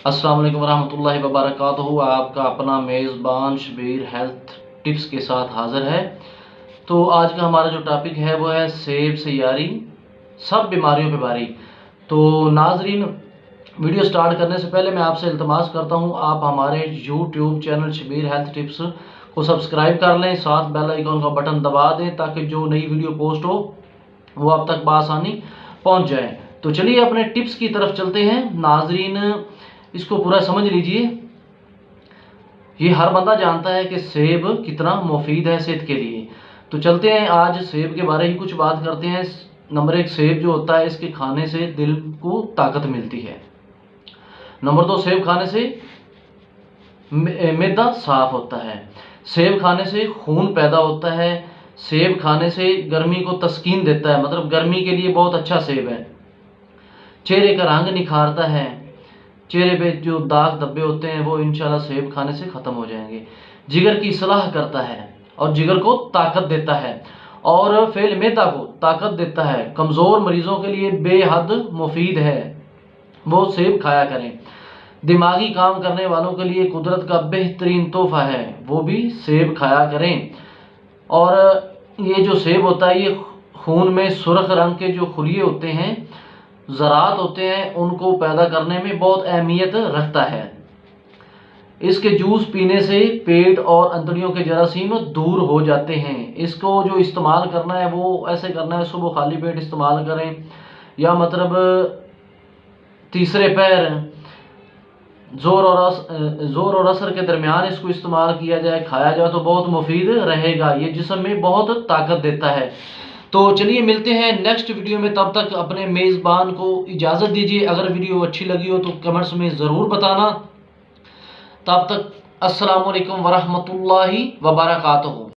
अस्सलाम वालेकुम वरहमतुल्लाहि वबरकातुहू। आपका अपना मेज़बान शबीर हेल्थ टिप्स के साथ हाज़िर है। तो आज का हमारा जो टॉपिक है वो है सेब से यारी, सब बीमारियों पे बारी। तो नाजरीन, वीडियो स्टार्ट करने से पहले मैं आपसे इल्तमास करता हूँ, आप हमारे YouTube channel Shabbir health tips को सब्सक्राइब कर लें, साथ बेल आइकन का बटन दबा दें ताकि जो नई वीडियो पोस्ट हो वो आप तक बआसानी पहुँच जाए। तो चलिए अपने टिप्स की तरफ चलते हैं। नाजरीन, इसको पूरा समझ लीजिए। ये हर बंदा जानता है कि सेब कितना मुफीद है सेहत के लिए। तो चलते हैं, आज सेब के बारे ही कुछ बात करते हैं। नंबर 1, सेब जो होता है इसके खाने से दिल को ताकत मिलती है। नंबर 2, सेब खाने से मैदा साफ होता है। सेब खाने से खून पैदा होता है। सेब खाने से गर्मी को तस्कीन देता है, मतलब गर्मी के लिए बहुत अच्छा सेब है। चेहरे का रंग निखारता है। चेहरे पे जो दाग धब्बे होते हैं वो इंशाल्लाह सेब खाने से ख़त्म हो जाएंगे। जिगर की इस्लाह करता है और जिगर को ताकत देता है और फेल मैदा को ताकत देता है। कमज़ोर मरीज़ों के लिए बेहद मुफीद है, वो सेब खाया करें। दिमागी काम करने वालों के लिए कुदरत का बेहतरीन तोहफा है, वो भी सेब खाया करें। और ये जो सेब होता है ये खून में सुर्ख रंग के जो खुलिये होते हैं, ज़रात होते हैं, उनको पैदा करने में बहुत अहमियत रखता है। इसके जूस पीने से पेट और अंतड़ियों के जरासीम दूर हो जाते हैं। इसको जो इस्तेमाल करना है वो ऐसे करना है, सुबह खाली पेट इस्तेमाल करें या मतलब तीसरे पैर ज़ोर और असर के दरमियान इसको इस्तेमाल किया जाए, खाया जाए तो बहुत मुफीद रहेगा। ये जिस्म में बहुत ताकत देता है। तो चलिए मिलते हैं नेक्स्ट वीडियो में, तब तक अपने मेज़बान को इजाज़त दीजिए। अगर वीडियो अच्छी लगी हो तो कमेंट्स में ज़रूर बताना। तब तक अस्सलाम वालेकुम वरहमतुल्लाहि वबरकातुहू।